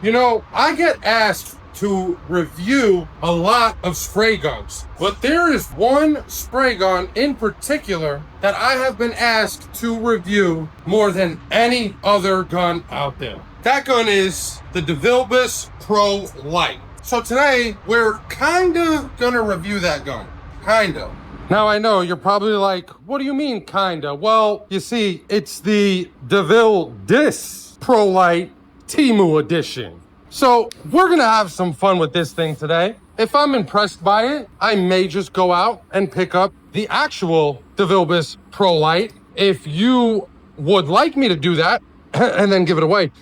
You know, I get asked to review a lot of spray guns, but there is one spray gun in particular that I have been asked to review more than any other gun out there. That gun is the DeVilbiss Pro Light. So today, we're kinda gonna review that gun. Kinda. Now I know you're probably like, what do you mean kinda? Well, you see, it's the DeVilbiss Pro Light Temu edition. So we're gonna have some fun with this thing today. If I'm impressed by it, I may just go out and pick up the actual DeVilbiss Pro Light. If you would like me to do that and then give it away,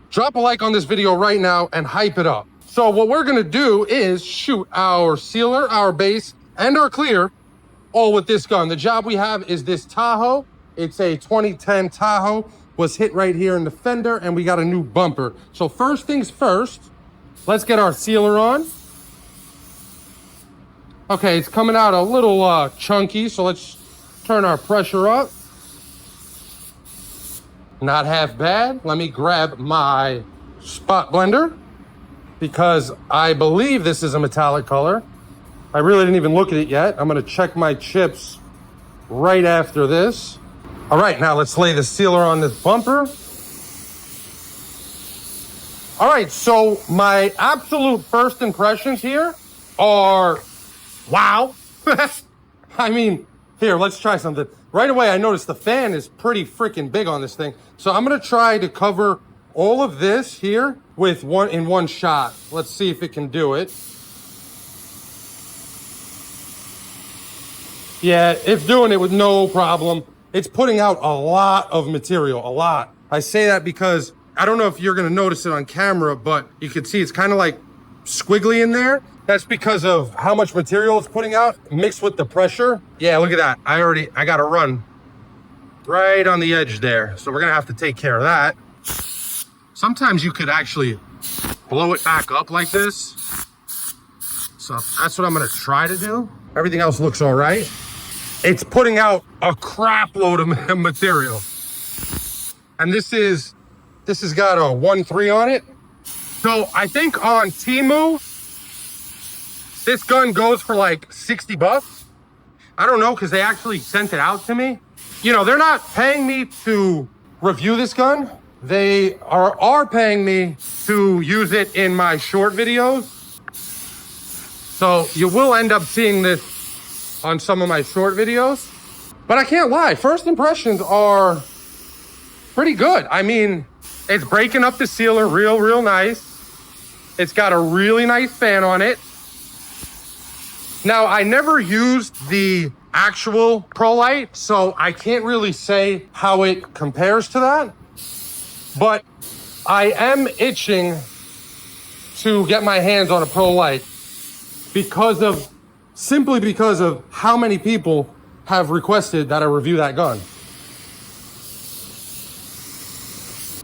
drop a like on this video right now and hype it up. So what we're gonna do is shoot our sealer, our base, and our clear all with this gun. The job we have is this Tahoe. It's a 2010 Tahoe. Was hit right here in the fender, and we got a new bumper. So first things first, let's get our sealer on. Okay, it's coming out a little chunky, so let's turn our pressure up. Not half bad. Let me grab my spot blender because I believe this is a metallic color. I really didn't even look at it yet. I'm gonna check my chips right after this. All right, now let's lay the sealer on this bumper. All right, so my absolute first impressions here are, wow. I mean, here, let's try something. Right away, I noticed the fan is pretty freaking big on this thing. So I'm gonna try to cover all of this here with one shot. Let's see if it can do it. Yeah, it's doing it with no problem. It's putting out a lot of material, a lot. I say that because I don't know if you're gonna notice it on camera, but you can see it's kind of like squiggly in there. That's because of how much material it's putting out mixed with the pressure. Yeah, look at that. I got to run right on the edge there. So we're gonna have to take care of that. Sometimes you could actually blow it back up like this. So that's what I'm gonna try to do. Everything else looks all right. It's putting out a crap load of material. And this has got a 1.3 on it. So I think on Temu, this gun goes for like 60 bucks. I don't know, because they actually sent it out to me. You know, they're not paying me to review this gun. They are paying me to use it in my short videos. So you will end up seeing this on some of my short videos, but I can't lie, first impressions are pretty good. I mean, it's breaking up the sealer real nice. It's got a really nice fan on it. Now, I never used the actual Pro Light, so I can't really say how it compares to that, but I am itching to get my hands on a Pro Light simply because of how many people have requested that I review that gun.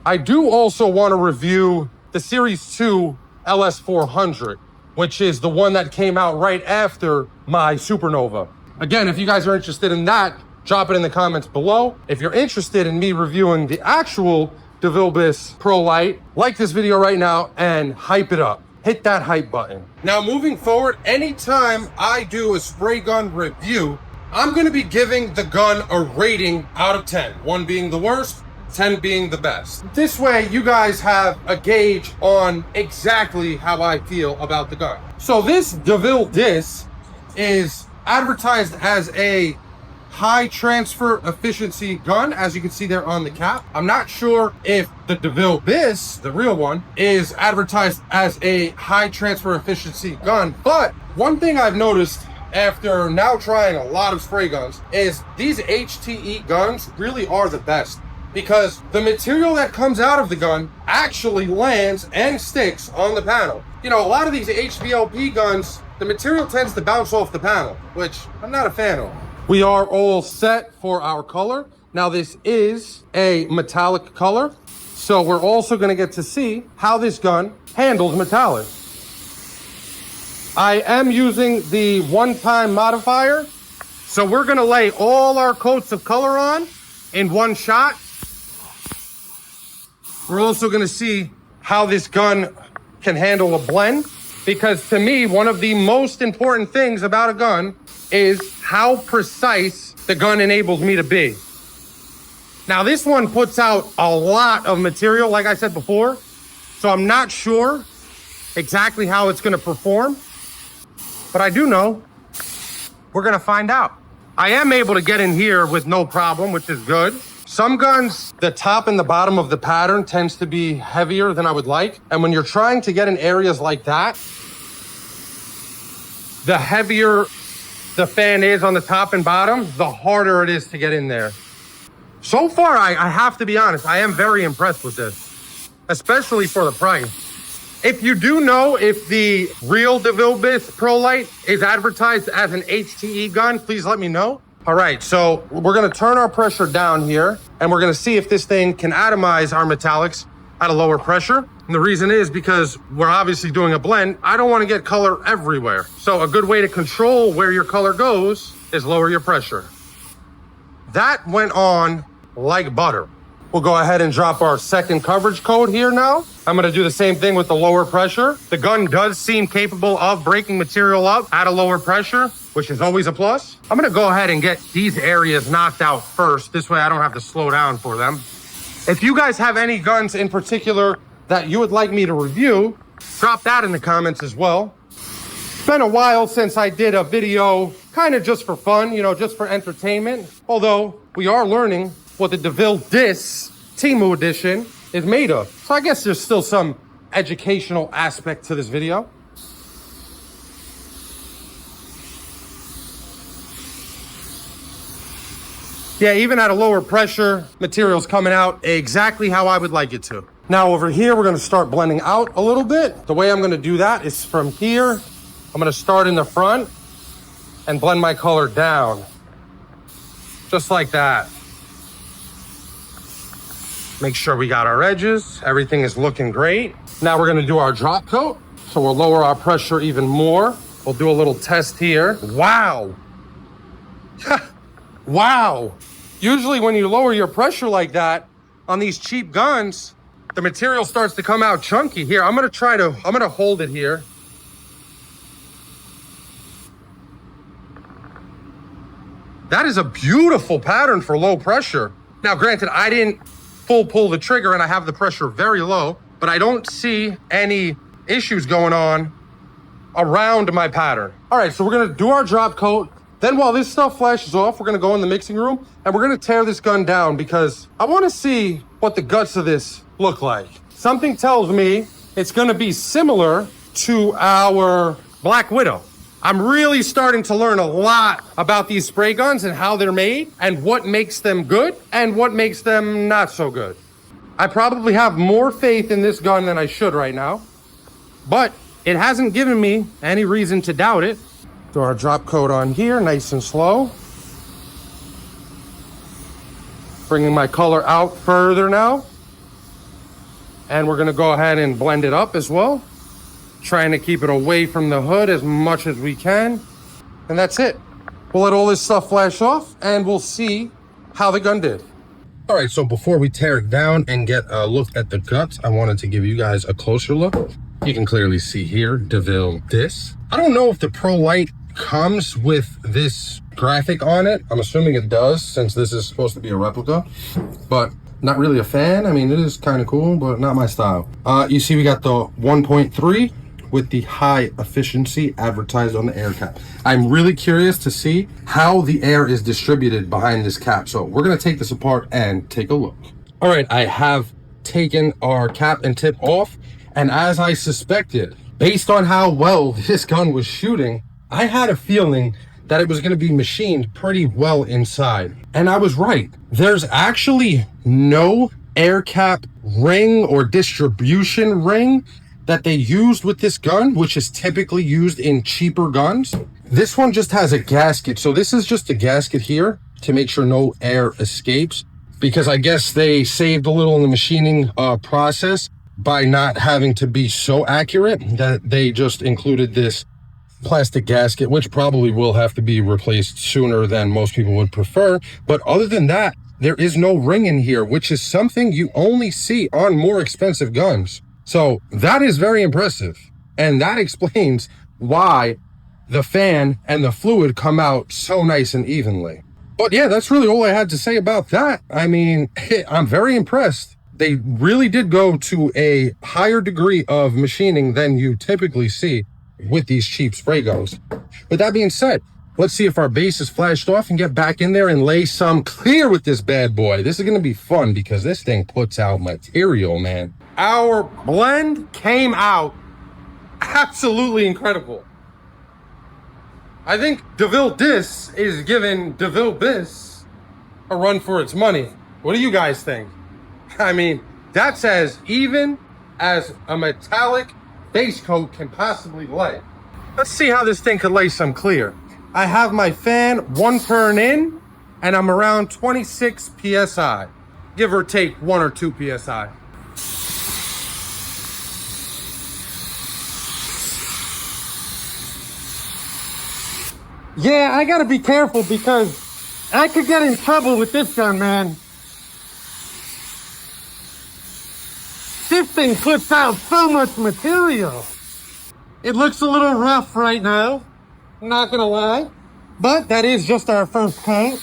I do also want to review the Series 2 LS400, which is the one that came out right after my Supernova. Again, if you guys are interested in that, drop it in the comments below. If you're interested in me reviewing the actual DeVilbiss Pro Light, like this video right now and hype it up. Hit that hype button. Now, moving forward, anytime I do a spray gun review, I'm gonna be giving the gun a rating out of 10. 1 being the worst, 10 being the best. This way, you guys have a gauge on exactly how I feel about the gun. So this DeVilbiss is advertised as a high transfer efficiency gun, as you can see there on the cap. I'm not sure if the DeVilbiss, the real one, is advertised as a high transfer efficiency gun, but one thing I've noticed after now trying a lot of spray guns is these HTE guns really are the best, because the material that comes out of the gun actually lands and sticks on the panel. You know, a lot of these HVLP guns, the material tends to bounce off the panel, which I'm not a fan of. We are all set for our color. Now this is a metallic color, so we're also gonna get to see how this gun handles metallic. I am using the one-time modifier, so we're gonna lay all our coats of color on in one shot. We're also gonna see how this gun can handle a blend, because to me, one of the most important things about a gun is how precise the gun enables me to be. Now, this one puts out a lot of material, like I said before, so I'm not sure exactly how it's gonna perform, but I do know we're gonna find out. I am able to get in here with no problem, which is good. Some guns, the top and the bottom of the pattern tends to be heavier than I would like. And when you're trying to get in areas like that, the heavier the fan is on the top and bottom, the harder it is to get in there. So far, I have to be honest, I am very impressed with this, especially for the price. If you do know if the real DeVille Bis Pro Light is advertised as an HTE gun, please let me know. All right, so we're gonna turn our pressure down here and we're gonna see if this thing can atomize our metallics at a lower pressure. And the reason is because we're obviously doing a blend. I don't wanna get color everywhere. So a good way to control where your color goes is lower your pressure. That went on like butter. We'll go ahead and drop our second coverage coat here now. I'm gonna do the same thing with the lower pressure. The gun does seem capable of breaking material up at a lower pressure, which is always a plus. I'm gonna go ahead and get these areas knocked out first. This way I don't have to slow down for them. If you guys have any guns in particular that you would like me to review, drop that in the comments as well. It's been a while since I did a video kind of just for fun, you know, just for entertainment. Although we are learning what the DeVille Dis Temu Edition is made of. So I guess there's still some educational aspect to this video. Yeah, even at a lower pressure, material's coming out exactly how I would like it to. Now over here, we're gonna start blending out a little bit. The way I'm gonna do that is from here. I'm gonna start in the front and blend my color down. Just like that. Make sure we got our edges. Everything is looking great. Now we're gonna do our drop coat. So we'll lower our pressure even more. We'll do a little test here. Wow. Wow. Usually when you lower your pressure like that on these cheap guns, the material starts to come out chunky. Here, I'm gonna hold it here. That is a beautiful pattern for low pressure. Now, granted, I didn't full pull the trigger and I have the pressure very low, but I don't see any issues going on around my pattern. All right, so we're gonna do our drop coat. Then while this stuff flashes off, we're gonna go in the mixing room and we're gonna tear this gun down because I wanna see what the guts of this look like. Something tells me it's gonna be similar to our Black Widow. I'm really starting to learn a lot about these spray guns and how they're made and what makes them good and what makes them not so good. I probably have more faith in this gun than I should right now, but it hasn't given me any reason to doubt it. Throw our drop coat on here, nice and slow. Bringing my color out further now. And we're gonna go ahead and blend it up as well. Trying to keep it away from the hood as much as we can. And that's it. We'll let all this stuff flash off and we'll see how the gun did. All right, so before we tear it down and get a look at the guts, I wanted to give you guys a closer look. You can clearly see here, DeVille Dis. I don't know if the Pro Light comes with this graphic on it. I'm assuming it does since this is supposed to be a replica, but not really a fan. I mean, it is kind of cool, but not my style. You see we got the 1.3 with the high efficiency advertised on the air cap. I'm really curious to see how the air is distributed behind this cap. So we're gonna take this apart and take a look. All right, I have taken our cap and tip off. And as I suspected, based on how well this gun was shooting, I had a feeling that it was gonna be machined pretty well inside. And I was right. There's actually no air cap ring or distribution ring that they used with this gun, which is typically used in cheaper guns. This one just has a gasket. So this is just a gasket here to make sure no air escapes, because I guess they saved a little in the machining process by not having to be so accurate that they just included this plastic gasket, which probably will have to be replaced sooner than most people would prefer. But other than that, there is no ring in here, which is something you only see on more expensive guns. So that is very impressive. And that explains why the fan and the fluid come out so nice and evenly. But yeah, that's really all I had to say about that. I mean, I'm very impressed. They really did go to a higher degree of machining than you typically see with these cheap spray guns. With that being said, let's see if our base is flashed off and get back in there and lay some clear with this bad boy. This is going to be fun because this thing puts out material, man. Our blend came out absolutely incredible. I think DeVille Dis is giving DeVille Bis a run for its money. What do you guys think? I mean, that's as even as a metallic base coat can possibly lay. Let's see how this thing could lay some clear. I have my fan 1 turn in, and I'm around 26 PSI, give or take 1 or 2 PSI. Yeah, I gotta be careful because I could get in trouble with this gun, man. This thing puts out so much material. It looks a little rough right now, I'm not gonna lie, but that is just our first coat.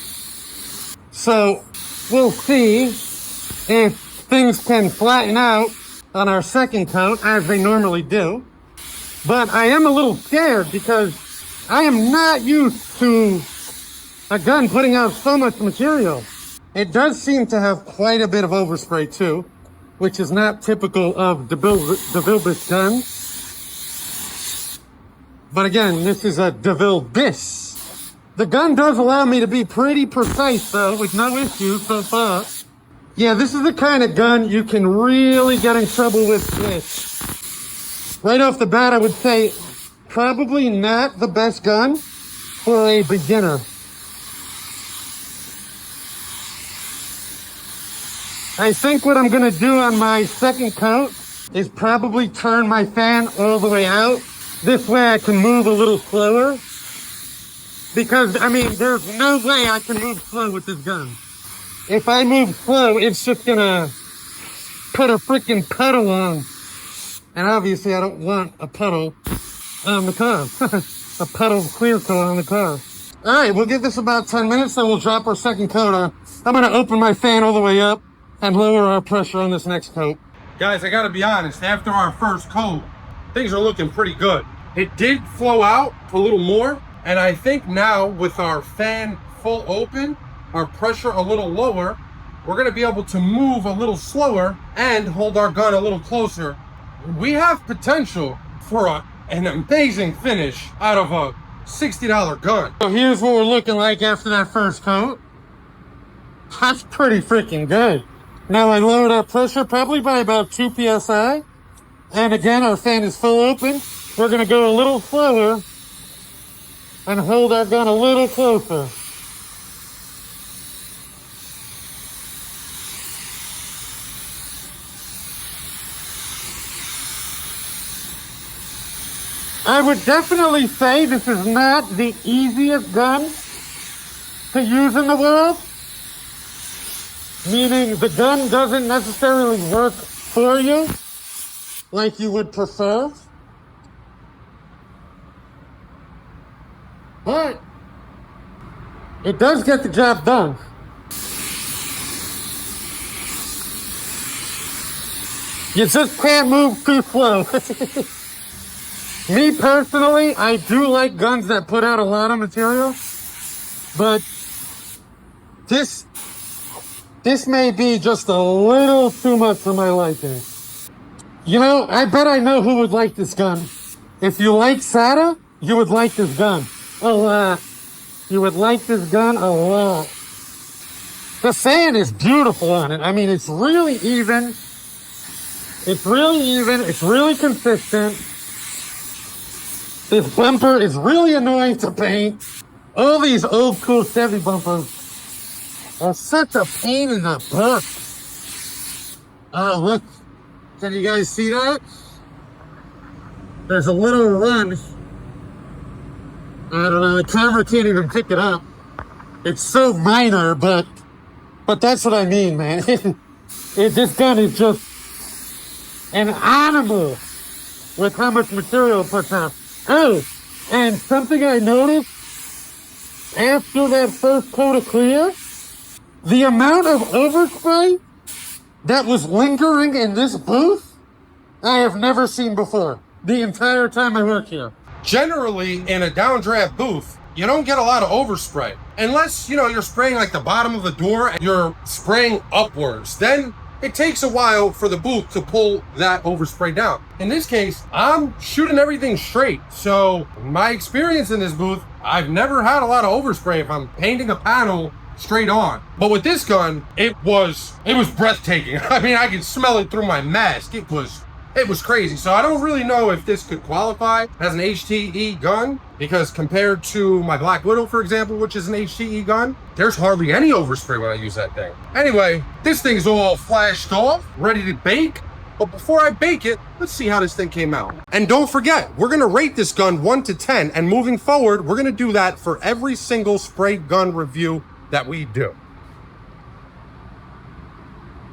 So we'll see if things can flatten out on our second coat as they normally do. But I am a little scared because I am not used to a gun putting out so much material. It does seem to have quite a bit of overspray too, which is not typical of DeVille Bis guns. But again, this is a DeVille Bis. The gun does allow me to be pretty precise though, with no issues so far. Yeah, this is the kind of gun you can really get in trouble with this. Right off the bat, I would say probably not the best gun for a beginner. I think what I'm gonna do on my second coat is probably turn my fan all the way out. This way I can move a little slower. Because, I mean, there's no way I can move slow with this gun. If I move slow, it's just gonna put a freaking puddle on. And obviously I don't want a puddle on the car. A puddle of clear coat on the car. All right, we'll give this about 10 minutes, then we'll drop our second coat on. I'm gonna open my fan all the way up and lower our pressure on this next coat. Guys, I gotta be honest, after our first coat, things are looking pretty good. It did flow out a little more, and I think now with our fan full open, our pressure a little lower, we're gonna be able to move a little slower and hold our gun a little closer. We have potential for an amazing finish out of a $60 gun. So here's what we're looking like after that first coat. That's pretty freaking good. Now I lowered our pressure probably by about 2 PSI. And again, our fan is full open. We're gonna go a little slower and hold our gun a little closer. I would definitely say this is not the easiest gun to use in the world. Meaning the gun doesn't necessarily work for you like you would prefer. But it does get the job done. You just can't move too slow. Me personally, I do like guns that put out a lot of material, but this may be just a little too much for my liking. You know, I bet I know who would like this gun. If you like SATA, you would like this gun a lot. You would like this gun a lot. The sand is beautiful on it. I mean, it's really even. It's really consistent. This bumper is really annoying to paint. All these old school Chevy bumpers are such a pain in the butt. Oh, look. Can you guys see that? There's a little run. I don't know, the camera can't even pick it up. It's so minor, but that's what I mean, man. This gun is just an animal with how much material it puts out. Oh, and something I noticed after that first coat of clear, the amount of overspray that was lingering in this booth, I have never seen before the entire time I work here. Generally, in a downdraft booth, you don't get a lot of overspray. Unless, you're spraying like the bottom of the door and you're spraying upwards. Then it takes a while for the booth to pull that overspray down. In this case, I'm shooting everything straight. So my experience in this booth, I've never had a lot of overspray if I'm painting a panel straight on. But with this gun, it was breathtaking. I mean, I could smell it through my mask. It was crazy. So I don't really know if this could qualify as an HTE gun, because compared to my Black Widow, for example, which is an HTE gun, there's hardly any overspray when I use that thing. Anyway, this thing's all flashed off, ready to bake. But before I bake it, let's see how this thing came out. And don't forget, we're gonna rate this gun 1 to 10, and moving forward, we're gonna do that for every single spray gun review that we do.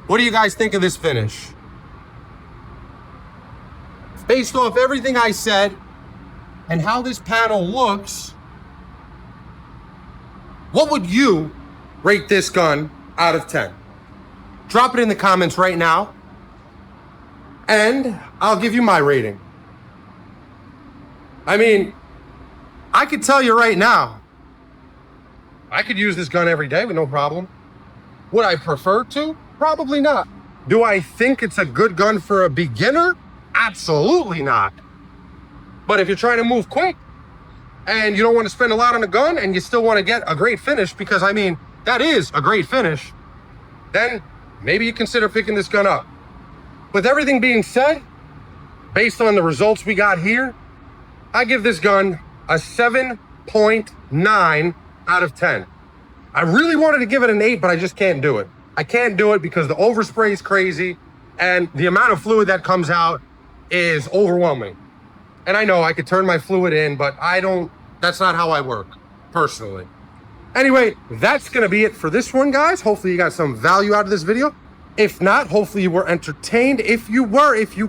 What do you guys think of this finish? Based off everything I said and how this panel looks, what would you rate this gun out of 10? Drop it in the comments right now, and I'll give you my rating. I mean, I could tell you right now, I could use this gun every day with no problem. Would I prefer to? Probably not. Do I think it's a good gun for a beginner? Absolutely not. But if you're trying to move quick and you don't want to spend a lot on a gun and you still want to get a great finish, because I mean, that is a great finish, then maybe you consider picking this gun up. With everything being said, based on the results we got here, I give this gun a 7.9 out of 10. I really wanted to give it an 8, but I just can't do it. I can't do it because the overspray is crazy and the amount of fluid that comes out is overwhelming. And I know I could turn my fluid in, but that's not how I work, personally. Anyway, that's gonna be it for this one, guys. Hopefully you got some value out of this video. If not, hopefully you were entertained. If you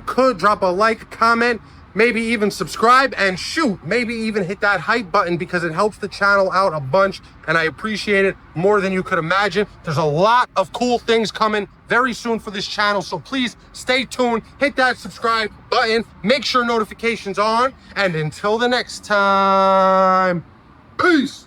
could drop a like, comment, maybe even subscribe, and shoot, maybe even hit that hype button, because it helps the channel out a bunch and I appreciate it more than you could imagine. There's a lot of cool things coming very soon for this channel, so please stay tuned, hit that subscribe button, make sure notifications on, and until the next time, peace.